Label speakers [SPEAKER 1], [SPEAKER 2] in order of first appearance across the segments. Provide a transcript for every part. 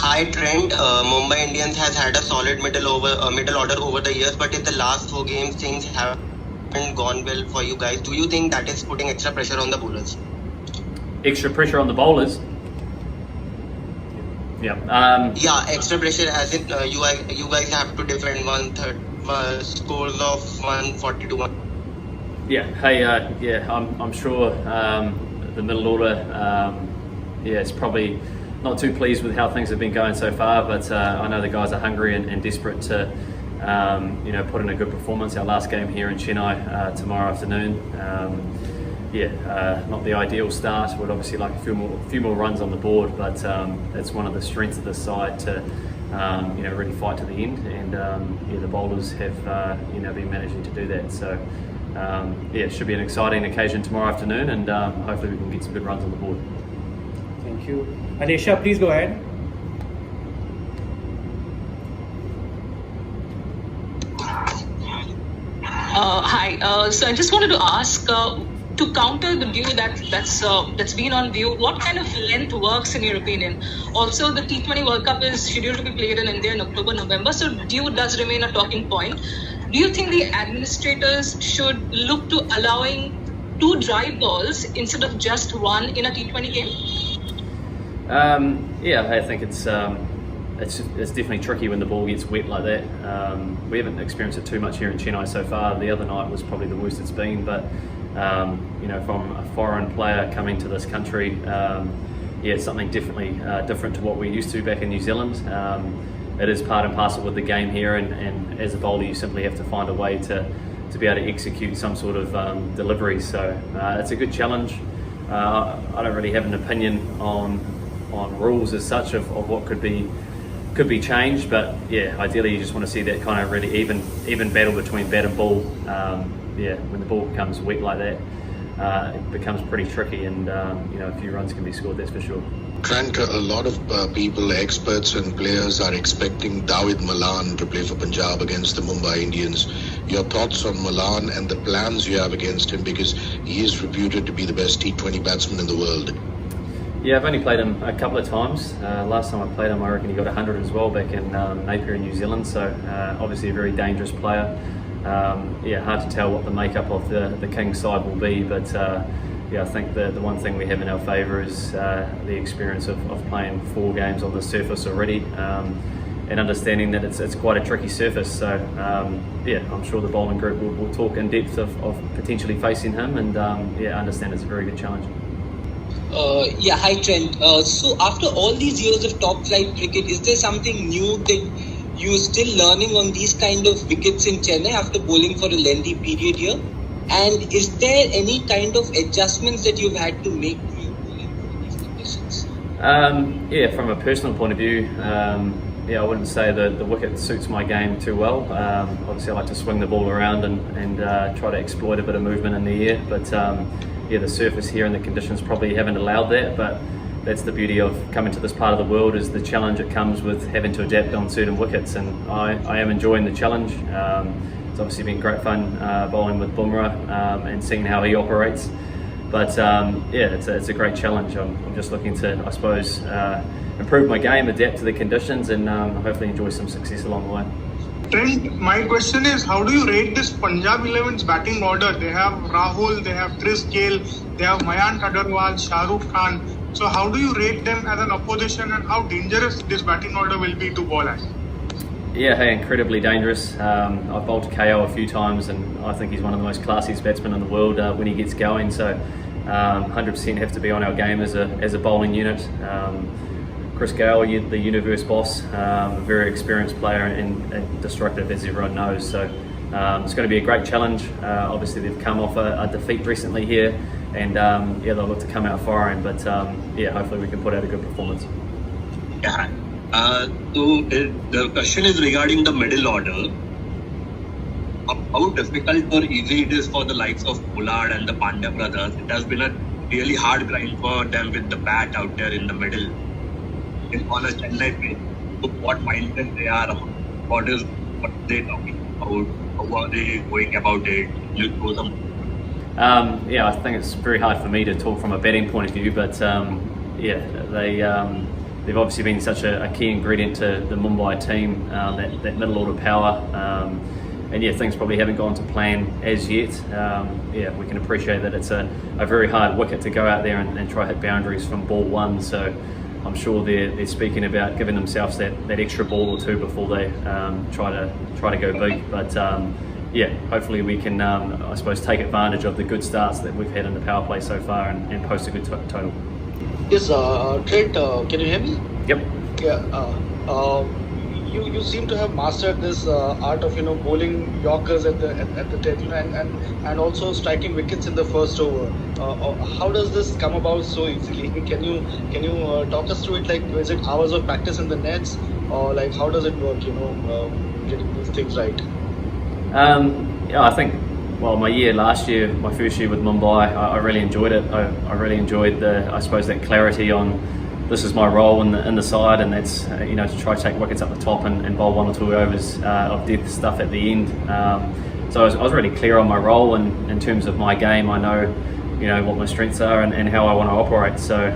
[SPEAKER 1] Hi Trent, Mumbai Indians has had a solid middle order over the years, but in the last 4 games things haven't gone well for you guys. Do you think that is putting extra pressure on the bowlers?
[SPEAKER 2] Extra pressure on the bowlers?
[SPEAKER 1] Yeah, extra pressure as in you guys have to defend 1/3 scores of 140 to 1.
[SPEAKER 2] I'm sure the middle order, is probably not too pleased with how things have been going so far, but I know the guys are hungry and desperate to put in a good performance. Our last game here in Chennai tomorrow afternoon. Not the ideal start. We'd obviously like a few more runs on the board, but it's one of the strengths of this side to really fight to the end, and the bowlers have been managing to do that. So it should be an exciting occasion tomorrow afternoon, and hopefully we can get some good runs on the board.
[SPEAKER 3] Thank you. Alesha, please go ahead.
[SPEAKER 4] Hi. So I just wanted to ask, to counter the view that's been on view, what kind of length works in your opinion? Also, the T20 World Cup is scheduled to be played in India in October, November, so due does remain a talking point. Do you think the administrators should look to allowing 2 dry balls instead of just 1 in a T20 game?
[SPEAKER 2] I think it's definitely tricky when the ball gets wet like that. We haven't experienced it too much here in Chennai so far. The other night was probably the worst it's been, but from a foreign player coming to this country, it's something definitely different to what we're used to back in New Zealand. It is part and parcel with the game here, and as a bowler you simply have to find a way to be able to execute some sort of delivery. So it's a good challenge. I don't really have an opinion on rules as such of what could be changed, but ideally you just want to see that kind of really even battle between bat and ball. When the ball becomes wet like that, it becomes pretty tricky, and a few runs can be scored, that's for sure.
[SPEAKER 5] Trent, a lot of people, experts and players are expecting Dawid Malan to play for Punjab against the Mumbai Indians. Your thoughts on Malan and the plans you have against him, because he is reputed to be the best T20 batsman in the world?
[SPEAKER 2] Yeah, I've only played him a couple of times. Last time I played him, I reckon he got 100 as well back in Napier in New Zealand, so obviously a very dangerous player. Hard to tell what the makeup of the Kings side will be, but I think the one thing we have in our favour is the experience of playing 4 games on the surface already, and understanding that it's quite a tricky surface. So I'm sure the bowling group will talk in depth of potentially facing him, and understand it's a very good challenge.
[SPEAKER 6] Hi Trent. So after all these years of top flight cricket, is there something new that you're still learning on these kind of wickets in Chennai after bowling for a lengthy period here? And is there any kind of adjustments that you've had to make to your bowling for these conditions?
[SPEAKER 2] From a personal point of view, I wouldn't say that the wicket suits my game too well. Obviously I like to swing the ball around and try to exploit a bit of movement in the air, but the surface here and the conditions probably haven't allowed that. But that's the beauty of coming to this part of the world, is the challenge that comes with having to adapt on certain wickets, and I am enjoying the challenge. It's obviously been great fun bowling with Bumrah and seeing how he operates, but it's a great challenge. I'm just looking to, I suppose, improve my game, adapt to the conditions, and hopefully enjoy some success along the way.
[SPEAKER 7] Trent, my question is, how do you rate this Punjab 11's batting order? They have Rahul, they have Chris Gale, they have Mayank Agarwal, Shah Rukh Khan. So how do you rate them as an opposition, and how dangerous this batting order will be to bowl at?
[SPEAKER 2] Incredibly dangerous. I've bowled KO a few times, and I think he's one of the most classiest batsmen in the world when he gets going. So 100% have to be on our game as a bowling unit. Chris Gale, the universe boss, a very experienced player and destructive, as everyone knows. So it's going to be a great challenge. Obviously they've come off a defeat recently here, and they'll look to come out firing, but hopefully we can put out a good performance.
[SPEAKER 8] So the question is regarding the middle order. How difficult or easy it is for the likes of Pollard and the Pandya brothers. It has been a really hard grind for them with the bat out there in the middle. On a Chennai pitch, so what mindset they are, what they talking about, how are they going about it? You throw them.
[SPEAKER 2] I think it's very hard for me to talk from a batting point of view, but they've obviously been such a key ingredient to the Mumbai team, that middle order power. And yeah, things probably haven't gone to plan as yet. Yeah, we can appreciate that it's a very hard wicket to go out there and try hit boundaries from ball one. So I'm sure they're speaking about giving themselves that extra ball or two before they try to go big. But yeah, hopefully we can, I suppose, take advantage of the good starts that we've had in the power play so far and post a good total.
[SPEAKER 9] Yes, Trent, can you hear me?
[SPEAKER 2] Yep.
[SPEAKER 9] Yeah. You seem to have mastered this art of bowling Yorkers at the 10th, and also striking wickets in the first over. How does this come about so easily? Can you talk us through it? Like, is it hours of practice in the nets, or like how does it work? Getting these things right.
[SPEAKER 2] Yeah, I think. Well, last year, my first year with Mumbai, I really enjoyed it. I really enjoyed that clarity on this is my role in the side, and that's to try to take wickets up the top and bowl 1 or 2 overs of death stuff at the end. So I was really clear on my role, and in terms of my game, I know what my strengths are and how I want to operate. So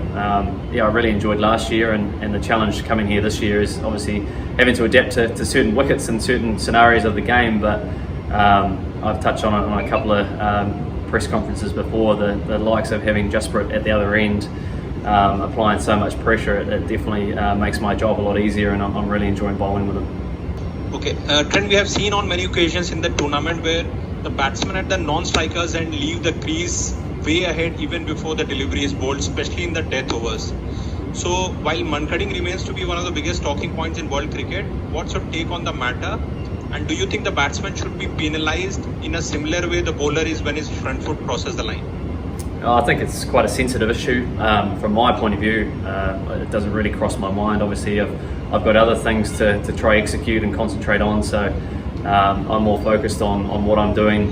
[SPEAKER 2] yeah, I really enjoyed last year, and the challenge coming here this year is obviously having to adapt to certain wickets and certain scenarios of the game. But I've touched on it on a couple of press conferences before, the likes of having Jasprit at the other end, applying so much pressure, it definitely makes my job a lot easier, and I'm really enjoying bowling with him.
[SPEAKER 10] Okay, Trent, we have seen on many occasions in the tournament where the batsmen at the non-strikers and leave the crease way ahead even before the delivery is bowled, especially in the death overs. So while Mankading remains to be one of the biggest talking points in world cricket, what's your take on the matter? And do you think the batsman should be penalised in a similar way the bowler is when his front foot crosses the line?
[SPEAKER 2] I think it's quite a sensitive issue. From my point of view, it doesn't really cross my mind. Obviously, I've got other things to try execute and concentrate on, so I'm more focused on what I'm doing,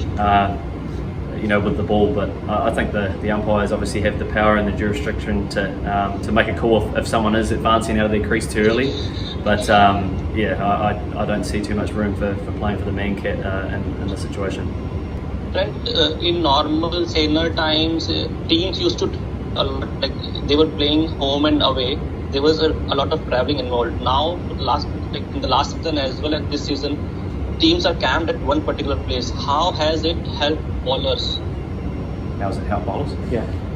[SPEAKER 2] with the ball. But I think the umpires obviously have the power and the jurisdiction to make a call if someone is advancing out of their crease too early. But yeah, I don't see too much room for playing for the man cat in this situation.
[SPEAKER 11] Trent, in normal saner times, teams used to like they were playing home and away. There was a lot of traveling involved. Now, in the last season as well as this season, teams are camped at one particular place. How has it helped bowlers?
[SPEAKER 2] How has it helped bowlers?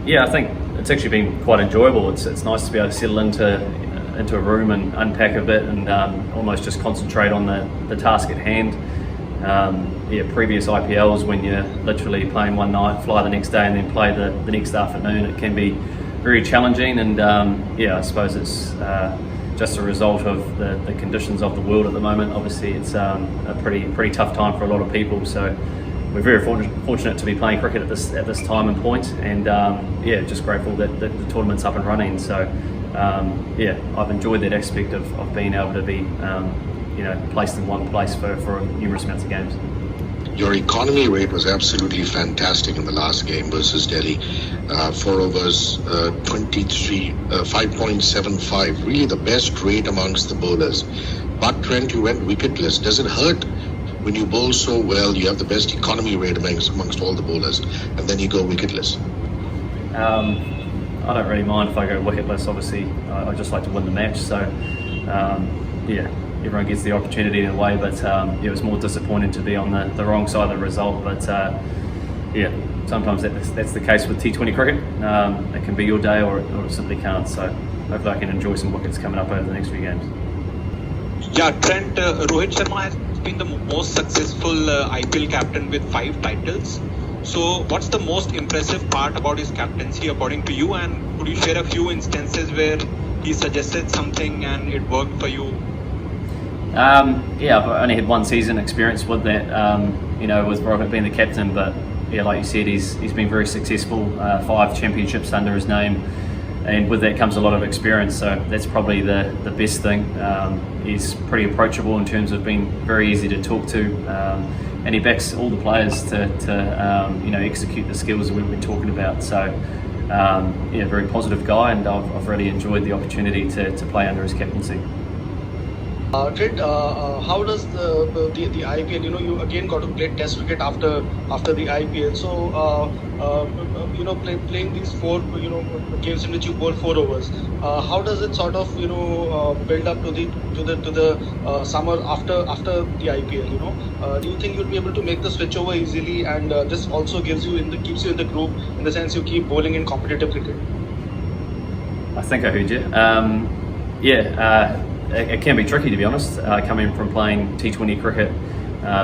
[SPEAKER 2] Yeah, I think it's actually been quite enjoyable. It's nice to be able to settle into a room and unpack a bit and almost just concentrate on the task at hand. Previous IPLs, when you're literally playing one night, fly the next day, and then play the next afternoon, it can be very challenging. And I suppose it's just a result of the conditions of the world at the moment. Obviously, it's a pretty tough time for a lot of people. So we're very fortunate to be playing cricket at this time and point, and just grateful that the tournament's up and running. So I've enjoyed that aspect of being able to be placed in one place for numerous amounts of games.
[SPEAKER 5] Your economy rate was absolutely fantastic in the last game versus Delhi. 4 overs, 5.75, really the best rate amongst the bowlers. But Trent, you went wicketless. Does it hurt when you bowl so well? You have the best economy rate amongst all the bowlers, and then you go wicketless.
[SPEAKER 2] I don't really mind if I go wicketless. Obviously, I just like to win the match. So everyone gets the opportunity in a way, but it was more disappointing to be on the wrong side of the result. But sometimes that's the case with T20 cricket. It can be your day, or it simply can't. So hopefully I can enjoy some wickets coming up over the next few games.
[SPEAKER 10] Yeah, Trent, Rohit Sharma has been the most successful IPL captain with 5 titles. So what's the most impressive part about his captaincy according to you, and could you share a few instances where he suggested something and it worked for you?
[SPEAKER 2] I've only had 1 season experience with that, with Rohit being the captain, but like you said, he's been very successful, 5 championships under his name, and with that comes a lot of experience, so that's probably the best thing. He's pretty approachable in terms of being very easy to talk to, and he backs all the players to execute the skills that we've been talking about. So very positive guy, and I've really enjoyed the opportunity to play under his captaincy.
[SPEAKER 9] Trent, how does the IPL? You again got to play Test cricket after the IPL. So playing these 4 games in which you bowl 4 overs. How does it sort of build up to the summer after the IPL? Do you think you'll be able to make the switch over easily? And this also keeps you in the group in the sense you keep bowling in competitive cricket.
[SPEAKER 2] I think I heard you. It can be tricky, to be honest, coming from playing T20 cricket,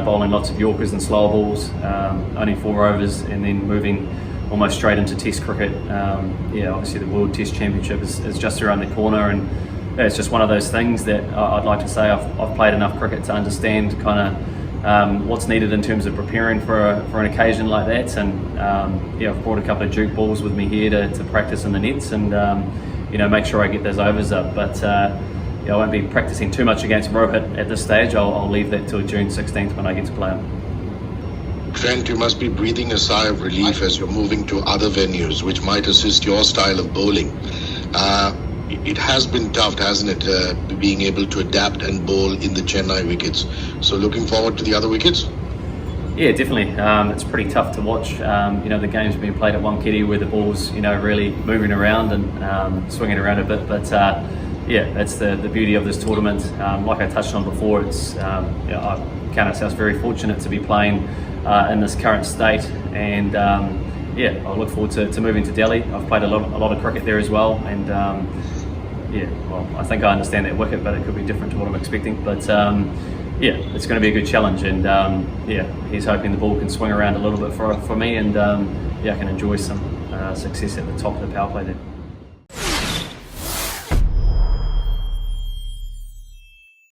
[SPEAKER 2] bowling lots of Yorkers and slower balls, only 4 overs, and then moving almost straight into Test cricket. Obviously the World Test Championship is just around the corner, and it's just one of those things that I'd like to say I've played enough cricket to understand kind of what's needed in terms of preparing for an occasion like that. And I've brought a couple of Duke balls with me here to practice in the nets and make sure I get those overs up. But I won't be practicing too much against Rohit at this stage. I'll leave that till June 16th when I get to play him.
[SPEAKER 5] Trent, you must be breathing a sigh of relief as you're moving to other venues which might assist your style of bowling. It has been tough, hasn't it, being able to adapt and bowl in the Chennai wickets. So looking forward to the other wickets?
[SPEAKER 2] Yeah, definitely. It's pretty tough to watch. The game's being played at Wankiri where the ball's really moving around and swinging around a bit. But that's the beauty of this tournament. Like I touched on before, I count ourselves very fortunate to be playing in this current state, and I look forward to moving to Delhi. I've played a lot of cricket there as well, and I think I understand that wicket, but it could be different to what I'm expecting. But it's going to be a good challenge, and he's hoping the ball can swing around a little bit for me, and I can enjoy some success at the top of the power play there.